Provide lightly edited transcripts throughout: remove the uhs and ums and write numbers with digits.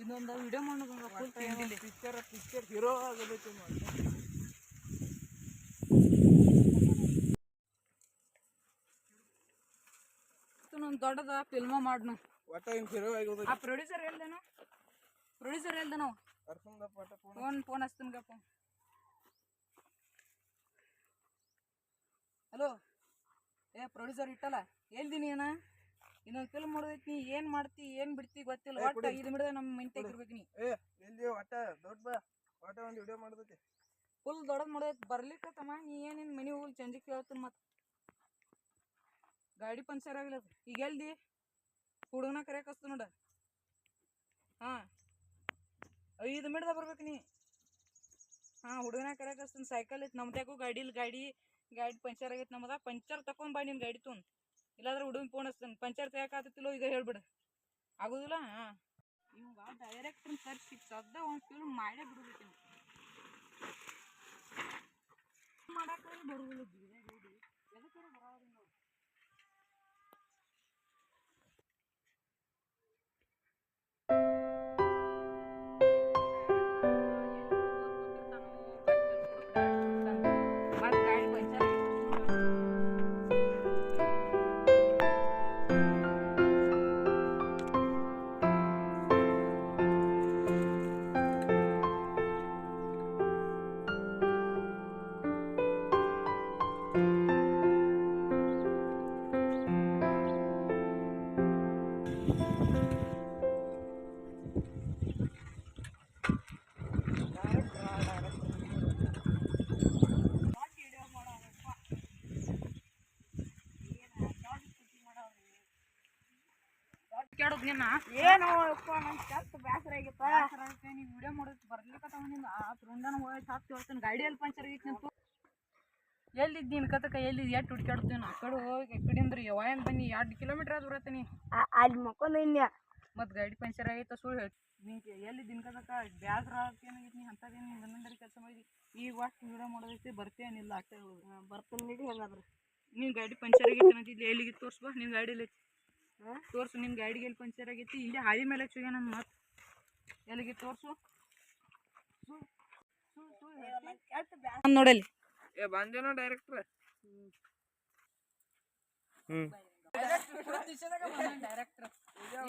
ಇನ್ನೊಂದು ವಿಡಿಯೋ ಮಾಡೋದು picture hero ಆಗಬೇಕು. ನಮ್ ದೊಡ್ಡದ ಫಿಲ್ಮ ಮಾಡ್ನು ಒಟ್ಟ ಹಿಂಗ್ ಹೀರೋ ಆಗೋದು. ಆ ಪ್ರೊಡ್ಯೂಸರ್ ಹೇಳ್ದೇನು ಫೋನ್ ಹಚ್ತನ್ಗಪ್ಪ. ಹಲೋ ಪ್ರೊಡ್ಯೂಸರ್ ಇಟ್ಟಲ್ಲ ಹೇಳ್ದೀನಿ ಏನ ಇನ್ನೊಂದು ಫಿಲ್ಮ್ ಮಾಡೋದೈತಿ. ನೀ ಏನ್ ಮಾಡ್ತಿ ಏನ್ ಬಿಡ್ತಿ ಗೊತ್ತಿಲ್ಲ. ಒಟ್ಟ 5 ಮಿನಿಟ್ ನಮ್ಮ ಮಿಂಟೆ ಇರ್ಬೇಕು. ನೀ ಎಲ್ಲಿ ಒಟ್ಟ ದೊಡ್ಡ ಬಾ ಒಟ್ಟ ಒಂದು ವಿಡಿಯೋ ಮಾಡೋದೈತಿ. ಫುಲ್ ದೊಡ್ಡದ್ ಮಾಡೋದೈತಿ. ಬರ್ಲಿಕ್ಕತ್ತಮ್ಮ ನೀ ಏನೇನು ಮನೆ ಹೋಗಿ ಚಂಜಿ ಕೇಳ್ತೀನಿ. ಮತ್ತೆ ಗಾಡಿ ಪಂಚರ್ ಆಗ್ಲದ. ಈಗ ಎಲ್ದಿ ಹುಡುಗನ ಕರೆಯಕ್ ಹಸ್ತು ನೋಡ. ಹಾಂ 5 ಮಿನಿಟ್ದಾಗ ಬರ್ಬೇಕು ನೀ. ಹಾಂ ಹುಡುಗನ ಕರೆಯಕ್ ಹಸ್ತೀನಿ. ಸೈಕಲ್ ಐತಿ ನಮ್ದ್ಯಾಕೋ ಗಾಡಿ ಪಂಚರ್ ಆಗೈತಿ. ನಮ್ಮದ ಪಂಚರ್ ತಕೊಂಡ್ ಬಾ ನೀನು ಗಾಡಿ ತೊಗೊಂಡು. ಇಲ್ಲಾಂದ್ರೆ ಹುಡುಗನ ಫೋನ್ ಹಚ್ತಾನೆ. ಪಂಚರ್ ತೆಗಿಯಕಾತಿಲ್ಲೋ ಈಗ ಹೇಳ್ಬಿಡು. ಆಗೋದಿಲ್ಲ. ಹಾಂ ಇವಾಗ ಡೈರೆಕ್ಟ್ರ್ ಕರ್ಸಿ ಸದ್ದ ಒಂದು ಫಿಲ್ಮ್ ಮಾಡೇ ಬಿಡ್ಬೇಕು. ಮಾಡಕ್ಕೆ ಬರುವುದಿಲ್ಲ. ಎದಕ್ಕೆ ಬರೋದಿಲ್ಲ ನೋಡಿ. ಏನು ಕೆಲಸ ಬೇಸರ ಆಗೈತ. ನೀವು ವಿಡಿಯೋ ಮಾಡೋದು ಬರ್ಲಿಕ್ಕತ್ತವ. ನಿಂದ ಆ ಫ್ರೆಂಡನ ಹೋಗಿ ಸಾಕು ಹೇಳ್ತಾನೆ. ಗಾಡಿಯಲ್ಲಿ ಪಂಚರ್ ಆಗೈತಿ ನಿಂತು. ಎಲ್ಲಿದ್ದು ನಿನ್ ಕತಕ ಎಲ್ಲಿದ್ದು ಎಷ್ಟು ಹುಡ್ಕಾಡ್ತೀನಿ. ಆ ಕಡೆ ಹೋಗಿ ಆ ಕಡೆ ಅಂದ್ರೆ ಯಾವಾಗ ಬನ್ನಿ 2 ಕಿಲೋಮೀಟ್ರ್ ಆದ್ ಬರತ್ತೀನಿ. ಅಲ್ಲಿ ಮಕ್ಕೊಂದು ಇನ್ಯ ಮತ್ತು ಗಾಡಿ ಪಂಚರ್ ಆಗೈತ ಸುಳ್ಳು ಹೇಳ್ತಿ. ನಿಂಗೆ ಎಲ್ಲಿ ದಿನ ಕತಕ ಬ್ಯಾಸ್ರ ಏನಾಗೈತಿ. ನೀ ಅಂಥದ್ದೇನು ನಿಂಗೆ ಗಂಡಂದರಿ ಕೆಲಸ ಮಾಡಿದಿ. ಈಗ ಅಷ್ಟು ವಿಡಿಯೋ ಮಾಡೋದೈತಿ ಬರ್ತೇನಿಲ್ಲ ಅಷ್ಟೇ ಹೇಳೋದು. ಬರ್ತೀನಿ ನಡಿ. ಹೆಂಗಾದ್ರೆ ನೀನು ಗಾಡಿ ಪಂಚರ್ ಆಗೈತಿ ಅನ್ನೋದಿಲ್ಲ. ಎಲ್ಲಿಗೆ ತೋರಿಸ್ಬಾ ನಿಮ್ಮ ಗಾಡಿಯಲ್ಲಿ ತೋರಿಸು. ನಿನ್ನ ಗಾಡಿಗೆ ಎಲ್ಲಿ ಪಂಚರ್ ಆಗೈತಿ. ಇಲ್ಲೇ ಹಾದಿ ಮೇಲೆ ಹಚ್ಚೋಗ ನನ್ನ ಮಾತು. ಎಲ್ಲಿಗೆ ತೋರಿಸು ನೋಡಲ್ಲಿ. ಬಂದೇನೋ ಡೈರೆಕ್ಟ್ರ್. ಡೈರೆಕ್ಟ್ರ್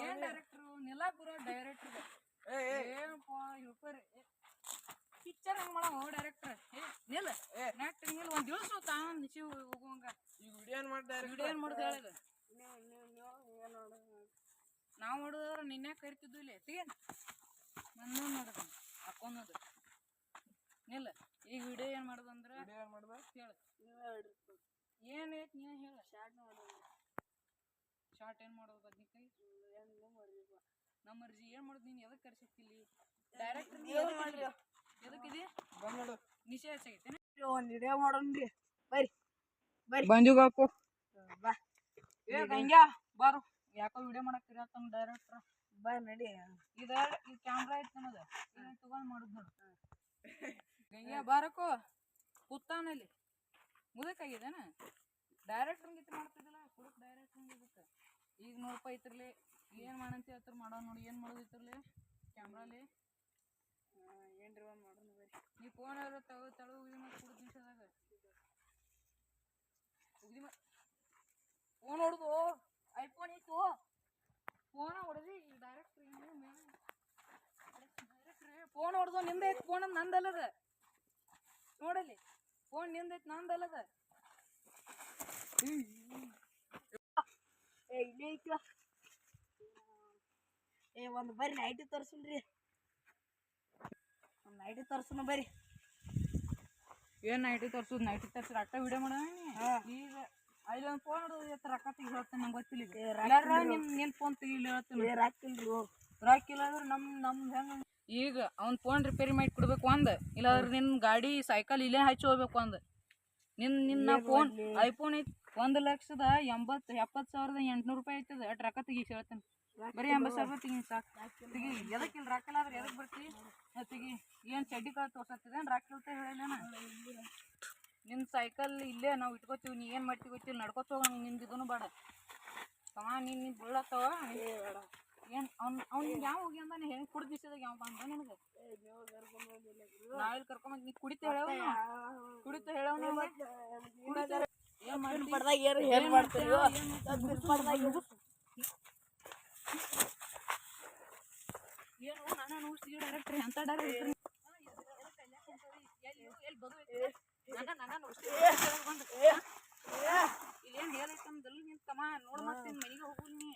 ಏನ್ ಡೈರೆಕ್ಟ್ರು ನಿಲಾಪುರ ಡೈರೆಕ್ಟ್ರ್ ಪಿಕ್ಚರ್ ಹಂಗೆ ಮಾಡೋ ಡೈರೆಕ್ಟ್ರ್. ನಿಲ್ಲ ನಿಲ್ಲ ಒಂದು ದಿವಸ ತಾನು ಶಿವ ಹೋಗುವಂಗ. ಈಗ ವಿಡಿಯೋ ಏನು ಮಾಡ್ತಾರೆ? ವಿಡಿಯೋ ಏನು ಮಾಡೋದು ಹೇಳಿದ ನಾವು ಮಾಡೋದ್ರ ನಿನ್ನೆ ಕರಿತಿದ್ದು. ಇಲ್ಲಿ ಎತ್ತಿಗೇನು ನನ್ನ ನೋಡೋದು ಹಾಕೊಂಡದು ನಿಲ್ಲ. ಈಗ ವಿಡಿಯೋ ಏನು ಮಾಡೋದು ಅಂದ್ರೆ ಹೇಳು ಏನೈತಿ ನೀ ಹೇಳು. ಶಾರ್ಟ್ ಏನು ಮಾಡೋದು ಬದ್ನಿಕಾಯಿ ನಮ್ಮ ಅರ್ಜಿ ಏನು ಮಾಡೋದು. ನೀನು ಎದಕ್ಕೆ ಕರ್ಸಿತ್ತಿಲ್ಲಿ ಡೈರೆಕ್ಟ್ರ್ ಎದಕ್ಕಿದೆ ಬಂದು ನಿಷೇಧ ಹೆಚ್ಚಾಗೈತೆ. ಒಂದು ವಿಡಿಯೋ ಮಾಡೋಣ್ರಿ. ಬರ್ರಿ ಬಂದಿಗಪ್ಪು ಬಾ. ಗಂಗ್ಯಾ ಬಾರು. ಯಾಕೋ ವಿಡಿಯೋ ಮಾಡಕ್ಕೆ ಇರತ್ತ ಡೈರೆಕ್ಟ್ರ. ಬಾ ನಡಿ. ಇದು ಕ್ಯಾಮ್ರಾ ಐತೆ ನಮ್ಮದು. ಇದನ್ನ ತಗೊಂಡು ಮಾಡೋದು ನೋಡು. ಗಂಗ್ಯಾ ಬಾರಕ್ಕೋ ಕೂತಾನಲ್ಲಿ ಮುದಕ್ಕಾಗಿದ್ದೇನ. ಡೈರೆಕ್ಟ್ರ್ ಗೀತ ಮಾಡ್ತಿದ್ದಿಲ್ಲ ಕುಡಕ್ ಡೈರೆಕ್ಟ್ರ್ ಇದಕ್ಕೆ. ಈಗ ನೋಡಪ್ಪ ಐತ್ರಲಿ ಏನು ಮಾಡಂತ ಹೇಳ್ತಾರೆ ಮಾಡೋ ನೋಡಿ. ಏನು ಮಾಡೋದು ಐತ್ರಲಿ ಕ್ಯಾಮ್ರಾಲಿ ಏನ್ರಿ ಒಂದು ಮಾಡೋದು ಬರ್ರಿ. ನೀವು ಫೋನ್ ಅವ್ರ ತಳು ಉಗಿ ಮಾಡಿ ಕುಡಿದು ನಿಮಿಷದಾಗ ಉಗಿ ಫೋನ್ ಹೊಡೆದು ಐಫೋನ್ ಇತ್ತು ಫೋನ ಹೊಡೆದು ಡೈರೆಕ್ಟ್ರಿ ಫೋನ್ ಹೊಡೆದು ನಿಂದ ಐತಿ. ಫೋನ್ ನಂದಲ್ಲದ ನೋಡಲ್ಲಿ. ಫೋನ್ ನಿಂದೈತಿ ನಂದಲ್ಲದ. ಇಲ್ಲೇ ಐತಿ. ಒಂದು ಬರ್ರಿ ನೈಟಿ ತೋರಿಸ್ರಿ. ಒಂದು ನೈಟಿ ತೋರಿಸ್ನು ಬರ್ರಿ. ಏನು ನೈಟಿ ತೋರಿಸೋದು. ನೈಟಿ ತೋರಿಸಿ ಅಟ್ಟ ವಿಡಿಯೋ ಮಾಡೋಣ. ಈಗ ಅಲ್ಲಿ ಒಂದು ಫೋನ್ ಹೊಡೆದು ರೊಕ್ಕ ತೆಗಿ ಹೇಳ್ತಾನೆ. ನಂಗೆ ಗೊತ್ತಿಲ್ಲ. ನಿನ್ನ ಫೋನ್ ತೆಗಿಲಿ ಹೇಳ್ತೀನಿ. ರಾಕಿಲ್ರಿ ರಾಕಿಲ್ಲ ಅಂದ್ರೆ ನಮ್ದು ಹೆಂಗೆ ಈಗ ಅವ್ನ ಫೋನ್ ರಿಪೇರಿ ಮಾಡಿ ಕೊಡ್ಬೇಕು ಒಂದು. ಇಲ್ಲಾಂದ್ರೆ ನಿನ್ನ ಗಾಡಿ ಸೈಕಲ್ ಇಲ್ಲೇ ಹಚ್ಚಿ ಹೋಗ್ಬೇಕು ಒಂದು. ನಿನ್ನ ಫೋನ್ ಐಫೋನ್ ಐತಿ 1,70,800 ರೂಪಾಯಿ ಐತದ. ಅಷ್ಟು ರೊಕ್ಕ ತೆಗಿ ಹೇಳ್ತಾನೆ. ಬರೀ 80,000 ರೂಪಾಯಿ ತೆಗಿ ಸಾಕು. ತೆಗಿ ಎದಕ್ಕಿಲ್ಲ ರೊಕ್ಕ ಆದ್ರೆ ಎದಕ್ಕೆ ಬರ್ತಿ ತೆಗಿ. ಏನು ಚಡ್ಡಿ ಕಾಳು ತೋರ್ಸತ್ತಿದೆ ರಾಕಿಲ್ತ ಹೇಳಿಲ್ಲ. ನಿನ್ನ ಸೈಕಲ್ ಇಲ್ಲೇ ನಾವು ಇಟ್ಕೋತೀವಿ. ನೀ ಏನು ಮಾಡ್ತೀವಿ ಗೊತ್ತಿಲ್ಲ. ನಡ್ಕೊತ ಹೋಗೋಣ. ನಿಂದು ಇದೂ ಬೇಡ ತಮ್ಮ. ನೀನು ಬೀಳತ್ತವ ಏನ್ ಅವ್ನ ಯಾವ ಹೋಗಿ ಅಂದಾನೆ ಹೆಂಗ್ ಕುಡ್ದಿಸಿದಾಗ ಯಾವ ಬಂದ ನಿನಗೆ ನಾವೆಲ್ಲಿ ಕರ್ಕೊಂಡ್ ನೀ ಕುಡಿತ ಹೇಳವ ಕುಡಿತ ಹೇಳವ ಏನ್ ಮಾಡ್ತಿ ಪಡ್ದಾಗ ಏನು ಏನ್ ಮಾಡ್ತೀರಿ ಏನು ನಾನು ನೋಡ್ತೀವಿ ಡೈರೆಕ್ಟ್ರಿ ಅಂತ ಡೈರೆಕ್ಟ್ರಿ ಇಲ್ಲೇನ್ ಹೇಳೈತಂದಲ್ಲ ನಿನ್ ತಮ್ಮ ನೋಡ್ ಮತ್ತೆ ಮನೆಗೆ ಹೋಗು ನೀ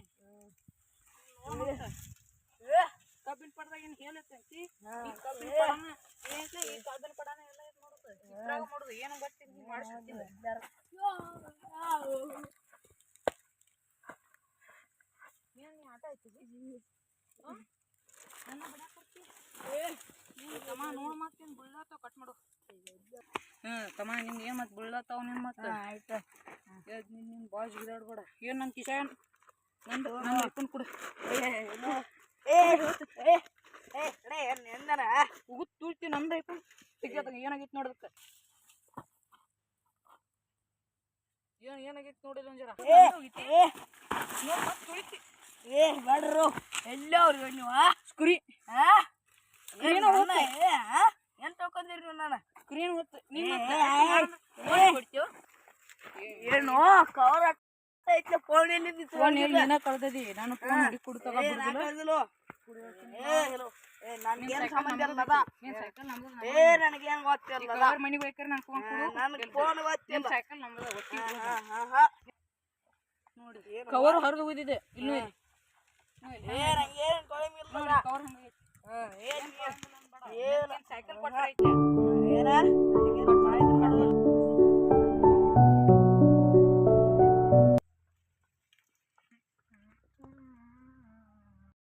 ಕಬ್ಬಿನ ಪಡದಾಗ ಏನ್ ಹೇಳೈತಿ ಕಬ್ಬಿನ ಪಡನ ಏನೈತಿ ಈ ಕಬ್ಬಿನ ಪಡನ ಎಲ್ಲ ಇದು ಮಾಡುದು ಇದ್ರಾಗ ಮಾಡುದು ಏನು ಗೊತ್ತಿಲ್ಲ ನೀ ಮಾಡಿಸ್ತಿಲ್ಲ ಏನ್ ನೀ ಆಟ ಆಯ್ತಿದಿ ನನ್ನ ಬಿಡಾಕತ್ತಿ ತಮ್ಮ ನೋಡ್ ಮತ್ತೇನ್ ಬುಳ್ಳಾತಾವ ಕಟ್ ಮಾಡು ತಮ್ಮ ನಿಮ್ಗೆ ಏನ್ ಮತ್ ಬುಳ್ಳಾತಾವ ನಿನ್ ಮತ್ತ ಆಯ್ತು ನಿನ್ ಬಾಳ್ ಜಿಗಿದಾಡ್ಬೇಡ ಏನ್ ನನ್ ಕಿಶನ್ ನಂದು ಇಪ್ಪನ್ ಕೊಡು ಉಗುತ್ ತುಳ್ತಿ ನಂದ ಇಪ್ಪನ್ ತೆಗಿಯೋದಾಗ ಏನಾಗಿತ್ತು ನೋಡದಕ್ಕ ಏನಾಗಿತ್ತು ನೋಡಿಲ್ಲ ಒಂಜರ ಮತ್ ತುಳಿತಿ ಬೇಡ್ರು ಎಲ್ಲೋ ಅವ್ರಿಗೆ ನೀವು ಸ್ಕ್ರೀನ್ ಏನ್ ತಗೊಂಡಿರಿ ನೀವು ನಾನು ಸ್ಕ್ರೀನ್ ಹೊತ್ತು ಏನು ಕವರ್ ಐತೆ ಫೋನ್ ಎಲ್ಲಿ ಫೋನ್ ಎಲ್ಲಿ ಏನ ಕಳ್ದದಿ ನಾನು ಫೋನ್ ಹುಡುಕಿ ಕೊಡ್ತಾಗ ನನ್ಗೇನ್ ಸಂಬಂಧ ಇಲ್ಲದ ಸೈಕಲ್ ನಮ್ದು ನನಗೇನ್ ಗೊತ್ತಿಲ್ಲ ಮನೆಗೆ ಹೋಗ್ಯಾರ ನಾನು ಫೋನ್ ಕೊಡು ನನ್ಗೆ ಫೋನ್ ಗೊತ್ತಿಲ್ಲ ಸೈಕಲ್ ನಮ್ದು ನೋಡಿ ಕವರ್ ಹೊರಗೆ ಹೋಗಿದ್ದೆ ಇಲ್ಲೂ ಏನ್ ತೊಳೆಮಿಲ್ಲ ಕವರ್ ಏನ್ ಸೈಕಲ್ ಕೊಟ್ಟರೆ ಏನ